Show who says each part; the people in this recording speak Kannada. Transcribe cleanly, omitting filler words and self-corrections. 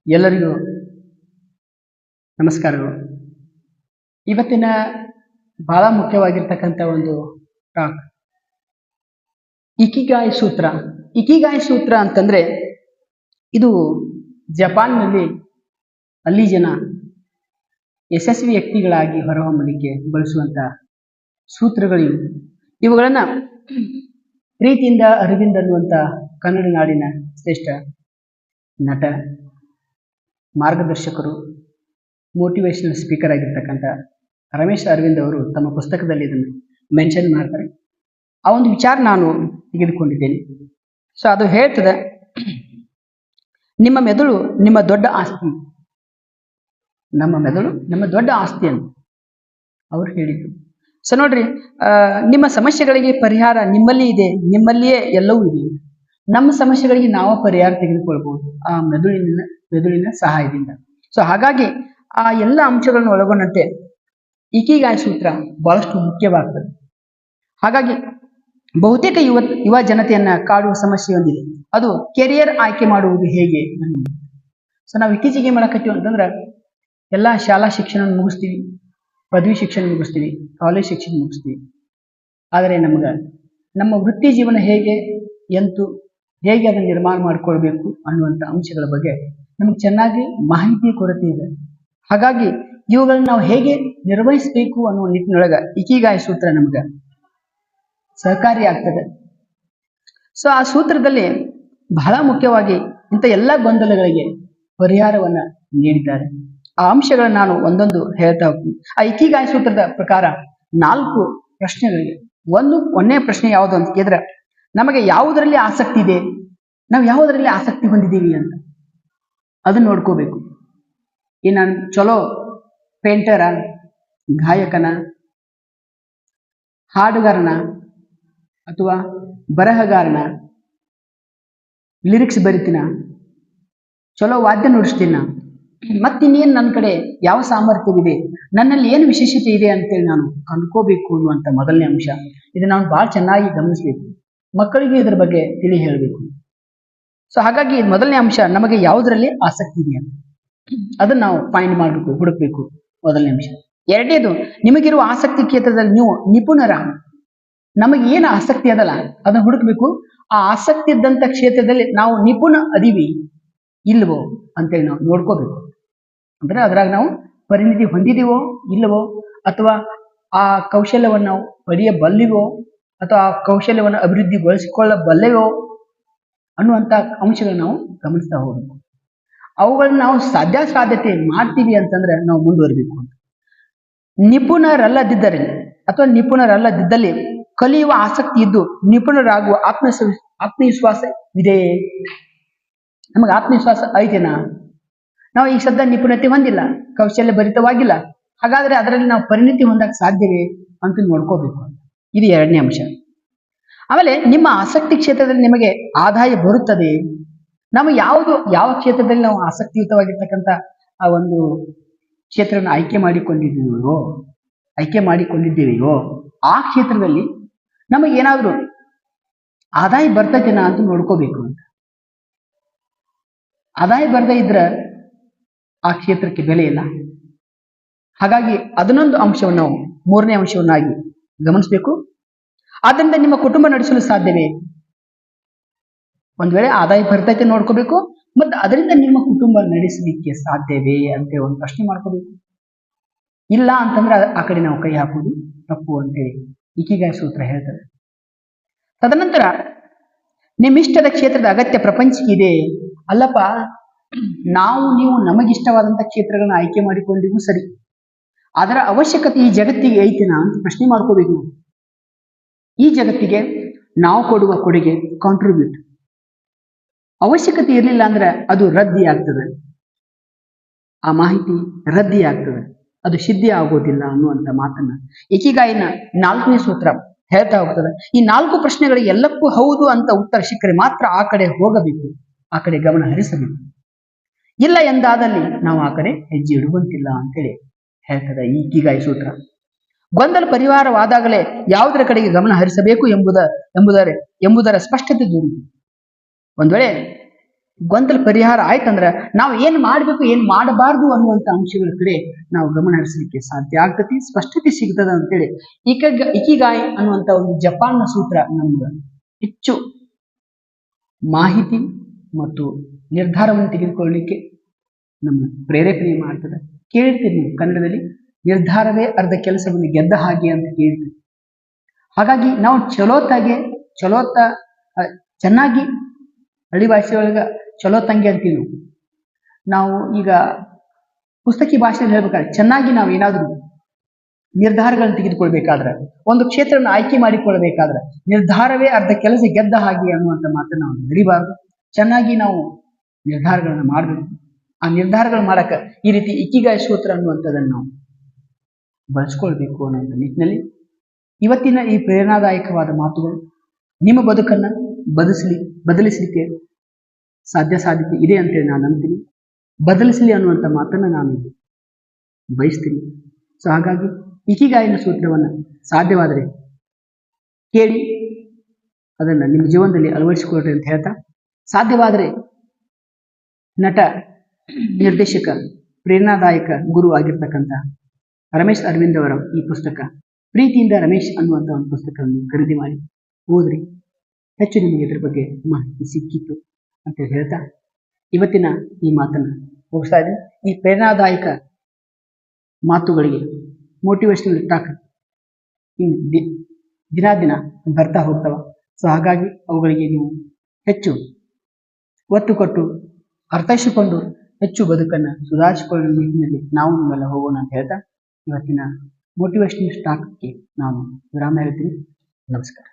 Speaker 1: ಎಲ್ಲರಿಗೂ ನಮಸ್ಕಾರಗಳು. ಇವತ್ತಿನ ಬಹಳ ಮುಖ್ಯವಾಗಿರ್ತಕ್ಕಂಥ ಒಂದು ಟಾಕ್ ಇಕಿಗಾಯ್ ಸೂತ್ರ. ಇಕಿಗಾಯ್ ಸೂತ್ರ ಅಂತಂದ್ರೆ ಇದು ಜಪಾನ್ನಲ್ಲಿ ಅಲ್ಲಿ ಜನ ಯಶಸ್ವಿ ವ್ಯಕ್ತಿಗಳಾಗಿ ಹೊರಹೊಮ್ಮಲಿಕ್ಕೆ ಬಳಸುವಂತ ಸೂತ್ರಗಳಿವು. ಇವುಗಳನ್ನ ಪ್ರೀತಿಯಿಂದ ಅರವಿಂದ್ ಅನ್ನುವಂತ ಕನ್ನಡ ನಾಡಿನ ಶ್ರೇಷ್ಠ ನಟ, ಮಾರ್ಗದರ್ಶಕರು, ಮೋಟಿವೇಶನಲ್ ಸ್ಪೀಕರ್ ಆಗಿರ್ತಕ್ಕಂಥ ರಮೇಶ್ ಅರವಿಂದ್ ಅವರು ತಮ್ಮ ಪುಸ್ತಕದಲ್ಲಿ ಇದನ್ನು ಮೆನ್ಷನ್ ಮಾಡ್ತಾರೆ. ಆ ಒಂದು ವಿಚಾರ ನಾನು ತೆಗೆದುಕೊಂಡಿದ್ದೇನೆ. ಸೊ ಅದು ಹೇಳ್ತದೆ, ನಿಮ್ಮ ಮೆದುಳು ನಿಮ್ಮ ದೊಡ್ಡ ಆಸ್ತಿ. ನಮ್ಮ ಮೆದುಳು ನಮ್ಮ ದೊಡ್ಡ ಆಸ್ತಿ ಅಂತ ಅವ್ರು ಹೇಳಿದ್ರು. ಸೊ ನೋಡ್ರಿ, ನಿಮ್ಮ ಸಮಸ್ಯೆಗಳಿಗೆ ಪರಿಹಾರ ನಿಮ್ಮಲ್ಲಿ ಇದೆ, ನಿಮ್ಮಲ್ಲಿಯೇ ಎಲ್ಲವೂ ಇದೆ. ನಮ್ಮ ಸಮಸ್ಯೆಗಳಿಗೆ ನಾವು ಪರಿಹಾರ ತೆಗೆದುಕೊಳ್ಬಹುದು ಆ ಮೆದುಳಿನ ಸಹಾಯದಿಂದ. ಸೊ ಹಾಗಾಗಿ ಆ ಎಲ್ಲ ಅಂಶಗಳನ್ನು ಒಳಗೊಂಡಂತೆ ಇಕಿಗಾಯ್ ಸೂತ್ರ ಬಹಳಷ್ಟು ಮುಖ್ಯವಾಗ್ತದೆ. ಹಾಗಾಗಿ ಬಹುತೇಕ ಯುವ ಜನತೆಯನ್ನ ಕಾಡುವ ಸಮಸ್ಯೆ ಹೊಂದಿದೆ, ಅದು ಕೆರಿಯರ್ ಆಯ್ಕೆ ಮಾಡುವುದು ಹೇಗೆ ಅನ್ನೋದು. ಸೊ ನಾವು ಇತ್ತೀಚೆಗೆ ಏನ್ ಮಾಡಕತ್ತೀವಿ ಅಂತಂದ್ರೆ, ಎಲ್ಲ ಶಾಲಾ ಶಿಕ್ಷಣ ಮುಗಿಸ್ತೀವಿ, ಪದವಿ ಶಿಕ್ಷಣ ಮುಗಿಸ್ತೀವಿ, ಕಾಲೇಜ್ ಶಿಕ್ಷಣ ಮುಗಿಸ್ತೀವಿ. ಆದರೆ ನಮ್ಮ ವೃತ್ತಿ ಜೀವನ ಹೇಗೆ ಹೇಗೆ ಅದನ್ನು ನಿರ್ಮಾಣ ಮಾಡ್ಕೊಳ್ಬೇಕು ಅನ್ನುವಂಥ ಅಂಶಗಳ ಬಗ್ಗೆ ನಮಗೆ ಚೆನ್ನಾಗಿ ಮಾಹಿತಿಯ ಕೊರತೆ ಇದೆ. ಹಾಗಾಗಿ ಇವುಗಳನ್ನ ನಾವು ಹೇಗೆ ನಿರ್ವಹಿಸಬೇಕು ಅನ್ನುವ ನಿಟ್ಟಿನೊಳಗ ಇಕಿಗಾಯ್ ಸೂತ್ರ ನಮ್ಗೆ ಸಹಕಾರಿ ಆಗ್ತದೆ. ಸೊ ಆ ಸೂತ್ರದಲ್ಲಿ ಬಹಳ ಮುಖ್ಯವಾಗಿ ಇಂಥ ಎಲ್ಲ ಗೊಂದಲಗಳಿಗೆ ಪರಿಹಾರವನ್ನ ನೀಡಿದ್ದಾರೆ. ಆ ಅಂಶಗಳನ್ನ ನಾನು ಒಂದೊಂದು ಹೇಳ್ತಾ ಹೋಗ್ತೀನಿ. ಆ ಇಕಿಗಾಯ್ ಸೂತ್ರದ ಪ್ರಕಾರ 4 ಪ್ರಶ್ನೆಗಳಿವೆ. ಒಂದನೇ ಪ್ರಶ್ನೆ ಯಾವುದು ಅಂತ ಕೇಳಿದ್ರೆ, ನಮಗೆ ಯಾವುದರಲ್ಲಿ ಆಸಕ್ತಿ ಇದೆ, ನಾವು ಯಾವುದರಲ್ಲಿ ಆಸಕ್ತಿ ಹೊಂದಿದ್ದೀವಿ ಅಂತ ಅದನ್ನ ನೋಡ್ಕೋಬೇಕು. ನಾನು ಚಲೋ ಪೇಂಟರ, ಗಾಯಕನ, ಹಾಡುಗಾರನ, ಅಥವಾ ಬರಹಗಾರನ, ಲಿರಿಕ್ಸ್ ಬರಿತೀನ, ಚಲೋ ವಾದ್ಯ ನುಡಿಸ್ತೀನ, ಮತ್ತಿನ್ನೇನು ನನ್ನ ಕಡೆ ಯಾವ ಸಾಮರ್ಥ್ಯವಿದೆ, ನನ್ನಲ್ಲಿ ಏನು ವಿಶೇಷತೆ ಇದೆ ಅಂತೇಳಿ ನಾನು ಕಂಡ್ಕೋಬೇಕು ಅನ್ನುವಂಥ ಮೊದಲನೇ ಅಂಶ. ಇದು ನಾವು ಭಾಳ ಚೆನ್ನಾಗಿ ಗಮನಿಸ್ಬೇಕು. ಮಕ್ಕಳಿಗೆ ಇದ್ರ ಬಗ್ಗೆ ತಿಳಿ ಹೇಳಬೇಕು. ಸೊ ಹಾಗಾಗಿ ಮೊದಲನೇ ಅಂಶ, ನಮಗೆ ಯಾವುದರಲ್ಲಿ ಆಸಕ್ತಿ ಇದೆ ಅಂತ ಅದನ್ನ ನಾವು ಫೈಂಡ್ ಮಾಡಬೇಕು, ಹುಡುಕ್ಬೇಕು, ಮೊದಲನೇ ಅಂಶ. ಎರಡನೇದು, ನಿಮಗಿರುವ ಆಸಕ್ತಿ ಕ್ಷೇತ್ರದಲ್ಲಿ ನೀವು ನಿಪುಣರ. ನಮಗೆ ಏನು ಆಸಕ್ತಿ ಅದಲ್ಲ ಅದನ್ನ ಹುಡುಕ್ಬೇಕು. ಆ ಆಸಕ್ತಿ ಇದ್ದಂಥ ಕ್ಷೇತ್ರದಲ್ಲಿ ನಾವು ನಿಪುಣ ಅದೀವಿ ಇಲ್ವೋ ಅಂತೇಳಿ ನಾವು ನೋಡ್ಕೋಬೇಕು. ಅಂದ್ರೆ ಅದ್ರಾಗ ನಾವು ಪರಿಣಿತಿ ಹೊಂದಿದೀವೋ ಇಲ್ಲವೋ, ಅಥವಾ ಆ ಕೌಶಲ್ಯವನ್ನು ನಾವು ಪಡೆಯಬಲ್ಲಿವೋ, ಅಥವಾ ಆ ಕೌಶಲ್ಯವನ್ನು ಅಭಿವೃದ್ಧಿಗೊಳಿಸಿಕೊಳ್ಳಬಲ್ಲೆವೋ ಅನ್ನುವಂಥ ಅಂಶಗಳನ್ನ ನಾವು ಗಮನಿಸ್ತಾ ಹೋಗ್ಬೇಕು. ಅವುಗಳನ್ನ ನಾವು ಸಾಧ್ಯತೆ ಮಾಡ್ತೀವಿ ಅಂತಂದ್ರೆ ನಾವು ಮುಂದುವರಿಬೇಕು ಅಂತ. ನಿಪುಣರಲ್ಲದಿದ್ದಲ್ಲಿ ಕಲಿಯುವ ಆಸಕ್ತಿ ಇದ್ದು ನಿಪುಣರಾಗುವ ಆತ್ಮವಿಶ್ವಾಸವಿದೆ. ನಮಗೆ ಆತ್ಮವಿಶ್ವಾಸ ಐತೆನಾ? ನಾವು ಈಗ ಸದ್ಯ ನಿಪುಣತೆ ಹೊಂದಿಲ್ಲ, ಕೌಶಲ್ಯ ಭರಿತವಾಗಿಲ್ಲ, ಹಾಗಾದ್ರೆ ಅದರಲ್ಲಿ ನಾವು ಪರಿಣಿತಿ ಹೊಂದಕ್ಕೆ ಸಾಧ್ಯವೇ ಅಂತ ನೋಡ್ಕೋಬೇಕು. ಇದು ಎರಡನೇ ಅಂಶ. ಆಮೇಲೆ ನಿಮ್ಮ ಆಸಕ್ತಿ ಕ್ಷೇತ್ರದಲ್ಲಿ ನಿಮಗೆ ಆದಾಯ ಬರುತ್ತದೆ. ನಾವು ಯಾವ ಕ್ಷೇತ್ರದಲ್ಲಿ ನಾವು ಆಸಕ್ತಿಯುತವಾಗಿರ್ತಕ್ಕಂಥ ಆ ಒಂದು ಕ್ಷೇತ್ರವನ್ನು ಆಯ್ಕೆ ಮಾಡಿಕೊಂಡಿದ್ದೇವೆಯೋ ಆ ಕ್ಷೇತ್ರದಲ್ಲಿ ನಮಗೆ ಏನಾದರೂ ಆದಾಯ ಬರ್ತದೇನಾ ಅಂತ ನೋಡ್ಕೋಬೇಕು ಅಂತ. ಆದಾಯ ಬರ್ದೇ ಇದ್ರೆ ಆ ಕ್ಷೇತ್ರಕ್ಕೆ ಬೆಲೆ ಇಲ್ಲ. ಹಾಗಾಗಿ ಅದನ್ನೊಂದು ಅಂಶವನ್ನು ನಾವು ಮೂರನೇ ಅಂಶವನ್ನಾಗಿ ಗಮನಿಸಬೇಕು. ಆದ್ದರಿಂದ ನಿಮ್ಮ ಕುಟುಂಬ ನಡೆಸಲು ಸಾಧ್ಯವೇ? ಒಂದ್ ವೇಳೆ ಆದಾಯ ಬರ್ತೈತೆ ನೋಡ್ಕೋಬೇಕು, ಮತ್ತು ಅದರಿಂದ ನಿಮ್ಮ ಕುಟುಂಬ ನಡೆಸಲಿಕ್ಕೆ ಸಾಧ್ಯವೇ ಅಂತ ಒಂದು ಪ್ರಶ್ನೆ ಮಾಡ್ಕೋಬೇಕು. ಇಲ್ಲ ಅಂತಂದ್ರೆ ಆ ಕಡೆ ನಾವು ಕೈ ಹಾಕುವುದು ತಪ್ಪು ಅಂತೇಳಿ ಇಕಿಗಾಯ್ ಸೂತ್ರ ಹೇಳ್ತದೆ. ತದನಂತರ ನಿಮ್ಮಿಷ್ಟದ ಕ್ಷೇತ್ರದ ಅಗತ್ಯ ಪ್ರಪಂಚಕ್ಕೆ ಇದೆ. ಅಲ್ಲಪ್ಪ, ನೀವು ನಮಗಿಷ್ಟವಾದಂಥ ಕ್ಷೇತ್ರಗಳನ್ನ ಆಯ್ಕೆ ಮಾಡಿಕೊಂಡಿಗೂ ಸರಿ, ಅದರ ಅವಶ್ಯಕತೆ ಈ ಜಗತ್ತಿಗೆ ಐತೆನಾ ಅಂತ ಪ್ರಶ್ನೆ ಮಾಡ್ಕೋಬೇಕು. ಈ ಜಗತ್ತಿಗೆ ನಾವು ಕೊಡುವ ಕೊಡುಗೆ ಕಾಂಟ್ರಿಬ್ಯೂಟ್, ಅವಶ್ಯಕತೆ ಇರಲಿಲ್ಲ ಅಂದ್ರೆ ಅದು ರದ್ದಿ ಆಗ್ತದೆ, ಆ ಮಾಹಿತಿ ರದ್ದಿ ಆಗ್ತದೆ, ಅದು ಸಿದ್ಧಿ ಆಗೋದಿಲ್ಲ ಅನ್ನುವಂಥ ಮಾತನ್ನ ಇಕಿಗಾಯಿನ 4ನೇ ಸೂತ್ರ ಹೇಳ್ತಾ ಹೋಗ್ತದೆ. ಈ 4 ಪ್ರಶ್ನೆಗಳಿಗೆ ಎಲ್ಲಕ್ಕೂ ಹೌದು ಅಂತ ಉತ್ತರ ಸಿಕ್ಕರೆ ಮಾತ್ರ ಆ ಕಡೆ ಹೋಗಬೇಕು, ಆ ಕಡೆ ಗಮನ ಹರಿಸಬೇಕು. ಇಲ್ಲ ಎಂದಾದಲ್ಲಿ ನಾವು ಆ ಕಡೆ ಹೆಜ್ಜೆ ಇಡುವಂತಿಲ್ಲ ಅಂತೇಳಿ ಹೇಳ್ತದೆ ಈ ಇಕಿಗಾಯ್ ಸೂತ್ರ. ಗೊಂದಲ ಪರಿಹಾರವಾದಾಗಲೇ ಯಾವುದರ ಕಡೆಗೆ ಗಮನ ಹರಿಸಬೇಕು ಎಂಬುದರ ಸ್ಪಷ್ಟತೆ ದೊರೆಯುತ್ತದೆ. ಒಂದ್ ವೇಳೆ ಗೊಂದಲ ಪರಿಹಾರ ಆಯ್ತಂದ್ರ ನಾವು ಏನ್ ಮಾಡ್ಬೇಕು ಏನ್ ಮಾಡಬಾರ್ದು ಅನ್ನುವಂತ ಅಂಶಗಳ ಕಡೆ ನಾವು ಗಮನ ಹರಿಸಲಿಕ್ಕೆ ಸಾಧ್ಯ ಆಗ್ತತಿ, ಸ್ಪಷ್ಟತೆ ಸಿಗ್ತದ ಅಂತೇಳಿ ಇಕಿಗಾಯ್ ಅನ್ನುವಂತ ಒಂದು ಜಪಾನ್ನ ಸೂತ್ರ ನಮ್ಗೆ ಹೆಚ್ಚು ಮಾಹಿತಿ ಮತ್ತು ನಿರ್ಧಾರವನ್ನು ತೆಗೆದುಕೊಳ್ಳಲಿಕ್ಕೆ ನಮ್ಮ ಪ್ರೇರೇಪಣೆ ಮಾಡ್ತದೆ. ಕೇಳಿರ್ತೀರಿ ನೀವು ಕನ್ನಡದಲ್ಲಿ ನಿರ್ಧಾರವೇ ಅರ್ಧ ಕೆಲಸವನ್ನು ಗೆದ್ದ ಹಾಗೆ ಅಂತ ಕೇಳ್ತೀವಿ. ಹಾಗಾಗಿ ನಾವು ಚೆನ್ನಾಗಿ ಹಳ್ಳಿ ಭಾಷೆ ಒಳಗ ಚಲೋ ತಂಗಿ ಅಂತೀವಿ ನಾವು ಈಗ ಪುಸ್ತಕಿ ಭಾಷೆಯಲ್ಲಿ ಹೇಳ್ಬೇಕಾದ್ರೆ ಚೆನ್ನಾಗಿ ನಾವು ಏನಾದರೂ ನಿರ್ಧಾರಗಳನ್ನು ತೆಗೆದುಕೊಳ್ಬೇಕಾದ್ರೆ, ಒಂದು ಕ್ಷೇತ್ರವನ್ನು ಆಯ್ಕೆ ಮಾಡಿಕೊಳ್ಬೇಕಾದ್ರೆ ನಿರ್ಧಾರವೇ ಅರ್ಧ ಕೆಲಸ ಗೆದ್ದ ಹಾಗೆ ಅನ್ನುವಂಥ ಮಾತನ್ನು ನಾವು ನಡಿಬಾರ್ದು. ಚೆನ್ನಾಗಿ ನಾವು ನಿರ್ಧಾರಗಳನ್ನ ಮಾಡಬೇಕು. ಆ ನಿರ್ಧಾರಗಳು ಮಾಡಕ್ಕೆ ಈ ರೀತಿ ಇಕಿಗಾಯ್ ಸೂತ್ರ ಅನ್ನುವಂಥದ್ದನ್ನು ನಾವು ಬಳಸ್ಕೊಳ್ಬೇಕು ಅನ್ನುವಂಥ ನಿಟ್ಟಿನಲ್ಲಿ ಇವತ್ತಿನ ಈ ಪ್ರೇರಣಾದಾಯಕವಾದ ಮಾತುಗಳು ನಿಮ್ಮ ಬದುಕನ್ನ ಬದಲಿಸಲಿಕ್ಕೆ ಸಾಧ್ಯತೆ ಇದೆ ಅಂತೇಳಿ ನಾನು ನಂಬ್ತೀನಿ. ಬದಲಿಸಲಿ ಅನ್ನುವಂಥ ಮಾತನ್ನ ನಾನು ಬಯಸ್ತೀನಿ. ಸೊ ಹಾಗಾಗಿ ಇಕಿಗಾಯಿನ ಸೂತ್ರವನ್ನು ಸಾಧ್ಯವಾದರೆ ಕೇಳಿ ಅದನ್ನು ನಿಮ್ಮ ಜೀವನದಲ್ಲಿ ಅಳವಡಿಸಿಕೊಳ್ಳ್ರಿ ಅಂತ ಹೇಳ್ತಾ, ಸಾಧ್ಯವಾದರೆ ನಟ, ನಿರ್ದೇಶಕ, ಪ್ರೇರಣಾದಾಯಕ ಗುರು ಆಗಿರ್ತಕ್ಕಂಥ ರಮೇಶ್ ಅರವಿಂದ್ ಅವರ ಈ ಪುಸ್ತಕ ಪ್ರೀತಿಯಿಂದ ರಮೇಶ್ ಅನ್ನುವಂಥ ಒಂದು ಪುಸ್ತಕವನ್ನು ಖರೀದಿ ಮಾಡಿ ಓದ್ರಿ. ಹೆಚ್ಚು ನಿಮಗೆ ಇದ್ರ ಬಗ್ಗೆ ಮಾಹಿತಿ ಸಿಕ್ಕಿತ್ತು ಅಂತ ಹೇಳ್ತಾ ಇವತ್ತಿನ ಈ ಮಾತನ್ನು ಮುಗಿಸ್ತಾ ಇದ್ದೀನಿ. ಈ ಪ್ರೇರಣಾದಾಯಕ ಮಾತುಗಳಿಗೆ ಮೋಟಿವೇಶನಲ್ ಟಾಕ್ ದಿನ ಬರ್ತಾ ಹೋಗ್ತಾವ. ಸೊ ಹಾಗಾಗಿ ಅವುಗಳಿಗೆ ನೀವು ಹೆಚ್ಚು ಒತ್ತು ಕೊಟ್ಟು ಅರ್ಥೈಸಿಕೊಂಡು ಹೆಚ್ಚು ಬದುಕನ್ನು ಸುಧಾರಿಸಿಕೊಳ್ಳುವ ನಿಟ್ಟಿನಲ್ಲಿ ನಾವು ನೀವೆಲ್ಲ ಹೋಗೋಣ ಅಂತ ಹೇಳ್ತಾ ಇವತ್ತಿನ ಮೋಟಿವೇಶನಲ್ ಟಾಕ್ಗೆ ನಾನು ವಿರಾಮ ಹೇಳ್ತೀನಿ. ನಮಸ್ಕಾರ.